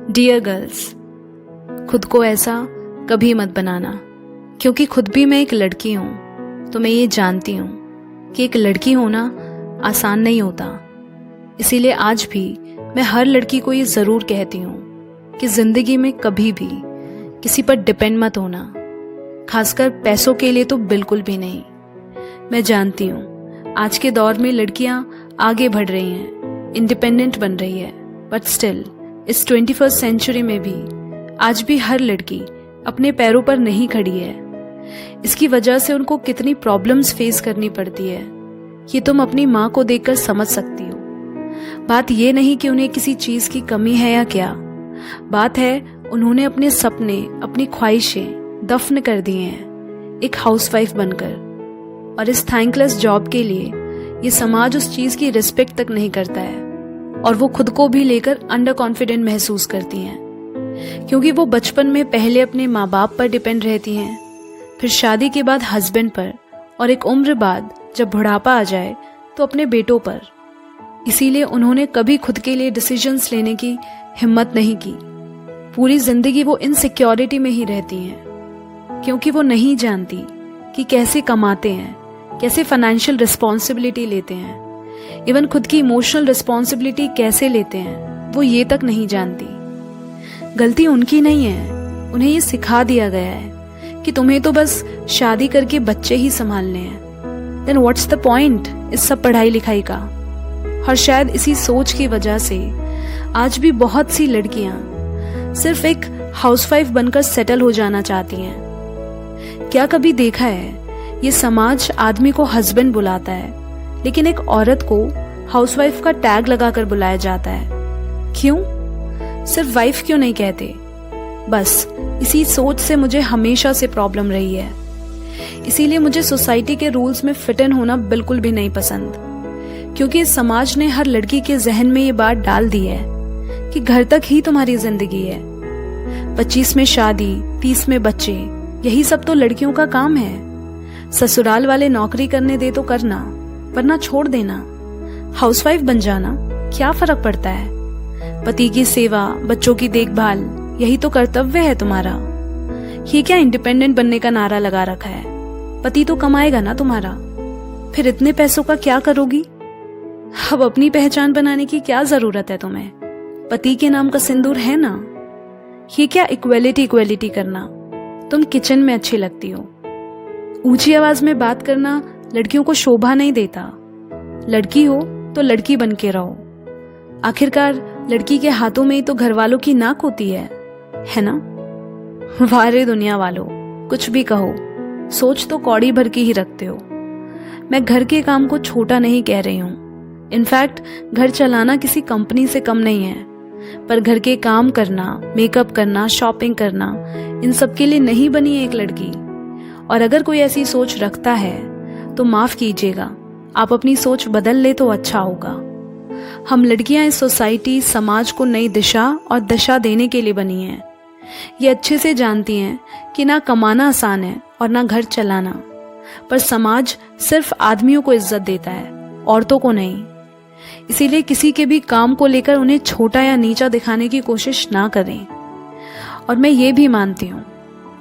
Dear girls, खुद को ऐसा कभी मत बनाना, क्योंकि खुद भी मैं एक लड़की हूँ। तो मैं ये जानती हूँ कि एक लड़की होना आसान नहीं होता। इसीलिए आज भी मैं हर लड़की को ये ज़रूर कहती हूँ कि ज़िंदगी में कभी भी किसी पर डिपेंड मत होना, खासकर पैसों के लिए तो बिल्कुल भी नहीं। मैं जानती हूँ आज के दौर में लड़कियाँ आगे बढ़ रही हैं, इंडिपेंडेंट बन रही है, बट स्टिल इस 21st सेंचुरी में भी आज भी हर लड़की अपने पैरों पर नहीं खड़ी है। इसकी वजह से उनको कितनी प्रॉब्लम्स फेस करनी पड़ती है ये तुम अपनी माँ को देखकर समझ सकती हो। बात ये नहीं कि उन्हें किसी चीज की कमी है या क्या, बात है उन्होंने अपने सपने, अपनी ख्वाहिशें दफन कर दिए हैं एक हाउसवाइफ बनकर। और इस थैंकलेस जॉब के लिए ये समाज उस चीज की रिस्पेक्ट तक नहीं करता है और वो खुद को भी लेकर अंडर कॉन्फिडेंट महसूस करती हैं, क्योंकि वो बचपन में पहले अपने माँ बाप पर डिपेंड रहती हैं, फिर शादी के बाद हस्बैंड पर, और एक उम्र बाद जब बुढ़ापा आ जाए तो अपने बेटों पर। इसीलिए उन्होंने कभी खुद के लिए डिसीजंस लेने की हिम्मत नहीं की। पूरी जिंदगी वो इनसिक्योरिटी में ही रहती हैं, क्योंकि वो नहीं जानती कि कैसे कमाते हैं, कैसे फाइनेंशियल रिस्पॉन्सिबिलिटी लेते हैं, इवन खुद की इमोशनल रिस्पॉन्सिबिलिटी कैसे लेते हैं वो ये तक नहीं जानती। गलती उनकी नहीं है, उन्हें ये सिखा दिया गया है कि तुम्हें तो बस शादी करके बच्चे ही संभालने हैं। देन व्हाट्स द पॉइंट इस सब पढ़ाई लिखाई का। और शायद इसी सोच की वजह से आज भी बहुत सी लड़कियां सिर्फ एक हाउसवाइफ बनकर सेटल हो जाना चाहती हैं। क्या कभी देखा है ये समाज आदमी को हस्बैंड बुलाता है, लेकिन एक औरत को हाउसवाइफ का टैग लगाकर बुलाया जाता है। क्यों? सिर्फ वाइफ क्यों नहीं कहते? बस इसी सोच से मुझे हमेशा से प्रॉब्लम रही है। इसीलिए मुझे सोसाइटी के रूल्स में फिट इन होना बिल्कुल भी नहीं पसंद, क्योंकि इस समाज ने हर लड़की के जहन में ये बात डाल दी है कि घर तक ही तुम्हारी जिंदगी है। 25 में शादी, 30 में बच्चे, यही सब तो लड़कियों का काम है। ससुराल वाले नौकरी करने दे तो करना, वरना छोड़ देना। हाउसवाइफ बन जाना, क्या फर्क पड़ता है? पति की सेवा, बच्चों की देखभाल, यही तो कर्तव्य है तुम्हारा। ये क्या इंडिपेंडेंट बनने का नारा लगा रखा है? पति तो कमाएगा ना तुम्हारा, फिर इतने पैसों का क्या करोगी? अब अपनी पहचान बनाने की क्या जरूरत है तुम्हें? पति के नाम का सिंदूर है ना। ये क्या इक्वेलिटी करना? तुम किचन में अच्छी लगती हो। ऊंची आवाज में बात करना लड़कियों को शोभा नहीं देता। लड़की हो तो लड़की बन के रहो। आखिरकार लड़की के हाथों में ही तो घर वालों की नाक होती है ना? वारे दुनिया वालों, कुछ भी कहो, सोच तो कौड़ी भर की ही रखते हो। मैं घर के काम को छोटा नहीं कह रही हूँ। इनफैक्ट घर चलाना किसी कंपनी से कम नहीं है, पर घर के काम करना, मेकअप करना, शॉपिंग करना, इन सब के लिए नहीं बनी है एक लड़की। और अगर कोई ऐसी सोच रखता है तो माफ कीजिएगा, आप अपनी सोच बदल ले तो अच्छा होगा। हम लड़कियां इस सोसाइटी, समाज को नई दिशा और दशा देने के लिए बनी हैं। ये अच्छे से जानती हैं कि ना कमाना आसान है और ना घर चलाना, पर समाज सिर्फ आदमियों को इज्जत देता है, औरतों को नहीं। इसीलिए किसी के भी काम को लेकर उन्हें छोटा या नीचा दिखाने की कोशिश ना करें। और मैं ये भी मानती हूँ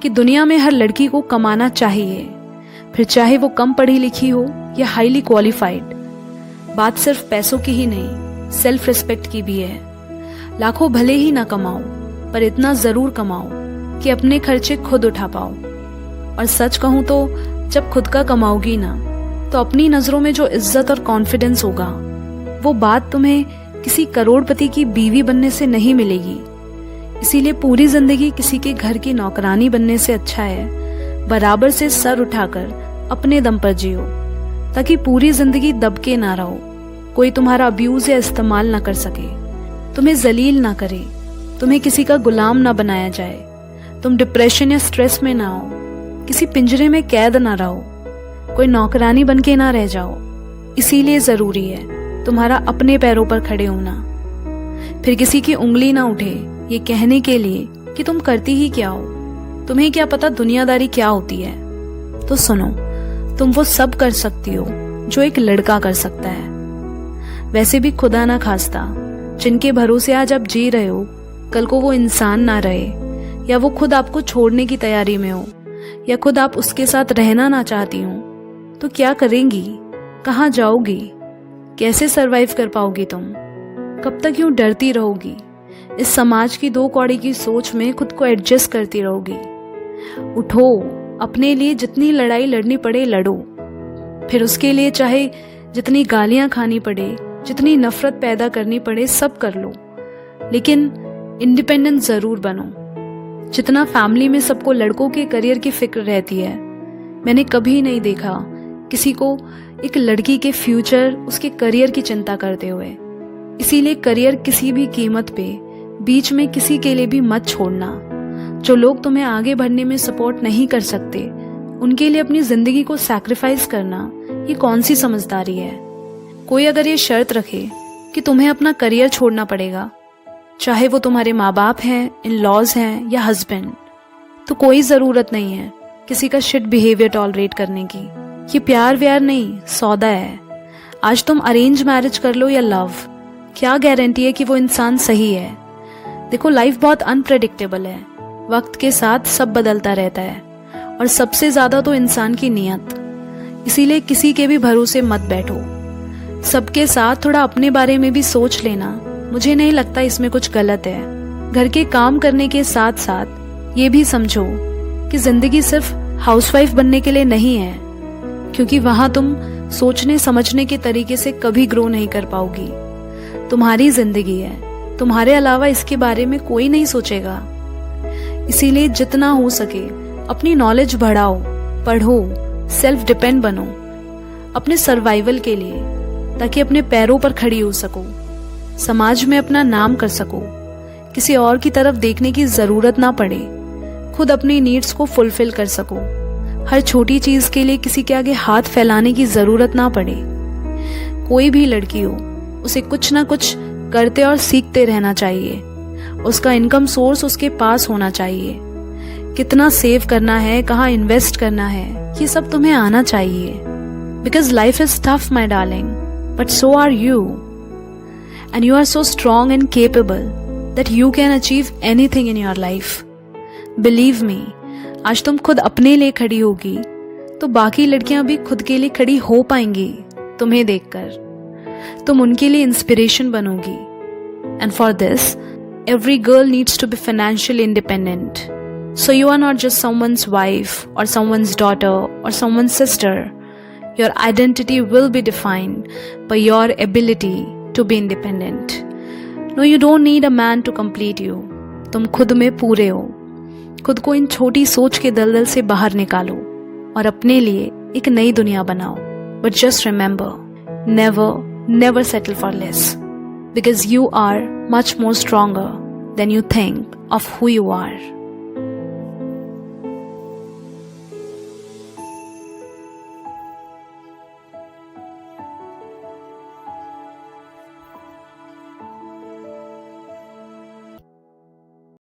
कि दुनिया में हर लड़की को कमाना चाहिए, फिर चाहे वो कम पढ़ी लिखी हो या हाईली क्वालिफाइड। बात सिर्फ पैसों की ही नहीं, सेल्फ रिस्पेक्ट की भी है। लाखों भले ही ना कमाओ, पर इतना जरूर कमाओ कि अपने खर्चे खुद उठा पाओ। और सच कहूं तो जब खुद का कमाओगी ना, तो अपनी नजरों में जो इज्जत और कॉन्फिडेंस होगा, वो बात तुम्हें किसी करोड़पति की बीवी बनने से नहीं मिलेगी। इसीलिए पूरी जिंदगी किसी के घर की नौकरानी बनने से अच्छा है बराबर से सर उठाकर अपने दम पर जियो, ताकि पूरी जिंदगी दबके ना रहो, कोई तुम्हारा अब्यूज या इस्तेमाल ना कर सके, तुम्हें जलील ना करे, तुम्हें किसी का गुलाम ना बनाया जाए, तुम डिप्रेशन या स्ट्रेस में ना हो, किसी पिंजरे में कैद ना रहो, कोई नौकरानी बन के ना रह जाओ। इसीलिए जरूरी है तुम्हारा अपने पैरों पर खड़े होना। फिर किसी की उंगली ना उठे ये कहने के लिए कि तुम करती ही क्या हो, तुम्हें क्या पता दुनियादारी क्या होती है। तो सुनो, तुम वो सब कर सकती हो जो एक लड़का कर सकता है। वैसे भी खुदा ना खास्ता जिनके भरोसे आज आप जी रहे हो, कल को वो इंसान ना रहे, या वो खुद आपको छोड़ने की तैयारी में हो, या खुद आप उसके साथ रहना ना चाहती हो, तो क्या करेंगी? कहाँ जाओगी? कैसे सरवाइव कर पाओगी तुम? कब तक यूं डरती रहोगी? इस समाज की दो कौड़ी की सोच में खुद को एडजस्ट करती रहोगी? उठो, अपने लिए जितनी लड़ाई लड़नी पड़े लड़ो, फिर उसके लिए चाहे जितनी गालियां खानी पड़े, जितनी नफरत पैदा करनी पड़े, सब कर लो, लेकिन इंडिपेंडेंट जरूर बनो। जितना फैमिली में सबको लड़कों के करियर की फिक्र रहती है, मैंने कभी नहीं देखा किसी को एक लड़की के फ्यूचर, उसके करियर की चिंता करते हुए। इसीलिए करियर किसी भी कीमत पे बीच में किसी के लिए भी मत छोड़ना। जो लोग तुम्हें आगे बढ़ने में सपोर्ट नहीं कर सकते, उनके लिए अपनी जिंदगी को सैक्रिफाइस करना ये कौन सी समझदारी है? कोई अगर ये शर्त रखे कि तुम्हें अपना करियर छोड़ना पड़ेगा, चाहे वो तुम्हारे माँ बाप हैं, इन लॉज हैं या हस्बैंड, तो कोई जरूरत नहीं है किसी का शिट बिहेवियर टॉलरेट करने की। ये प्यार व्यार नहीं, सौदा है। आज तुम अरेंज मैरिज कर लो या लव, क्या गारंटी है कि वो इंसान सही है? देखो, लाइफ बहुत अनप्रेडिक्टेबल है, वक्त के साथ सब बदलता रहता है, और सबसे ज्यादा तो इंसान की नीयत। इसीलिए किसी के भी भरोसे मत बैठो। सबके साथ थोड़ा अपने बारे में भी सोच लेना, मुझे नहीं लगता इसमें कुछ गलत है। घर के काम करने के साथ साथ ये भी समझो कि जिंदगी सिर्फ हाउसवाइफ बनने के लिए नहीं है, क्योंकि वहां तुम सोचने समझने के तरीके से कभी ग्रो नहीं कर पाओगी। तुम्हारी जिंदगी है, तुम्हारे अलावा इसके बारे में कोई नहीं सोचेगा। इसीलिए जितना हो सके अपनी नॉलेज बढ़ाओ, पढ़ो, सेल्फ डिपेंड बनो अपने सर्वाइवल के लिए, ताकि अपने पैरों पर खड़ी हो सको, समाज में अपना नाम कर सको, किसी और की तरफ देखने की जरूरत ना पड़े, खुद अपनी नीड्स को फुलफिल कर सको, हर छोटी चीज के लिए किसी के आगे हाथ फैलाने की जरूरत ना पड़े। कोई भी लड़की हो, उसे कुछ ना कुछ करते और सीखते रहना चाहिए। उसका इनकम सोर्स उसके पास होना चाहिए। कितना सेव करना है, कहाँ इन्वेस्ट करना है, ये सब तुम्हें आना चाहिए। Because life is tough my darling, but so are you, and you are so strong and capable that you can achieve anything in your life. Believe me, आज तुम खुद अपने लिए खड़ी होगी तो बाकी लड़कियां भी खुद के लिए खड़ी हो पाएंगी तुम्हें देखकर। तुम उनके लिए inspiration बनोगी। And for this, every girl needs to be financially independent. So you are not just someone's wife or someone's daughter or someone's sister. Your identity will be defined by your ability to be independent. No, you don't need a man to complete you. तुम खुद में पूरे हो। खुद को इन छोटी सोच के दलदल से बाहर निकालो और अपने लिए एक नई दुनिया बनाओ। But just remember, never settle for less, because you are much more stronger than you think of who you are.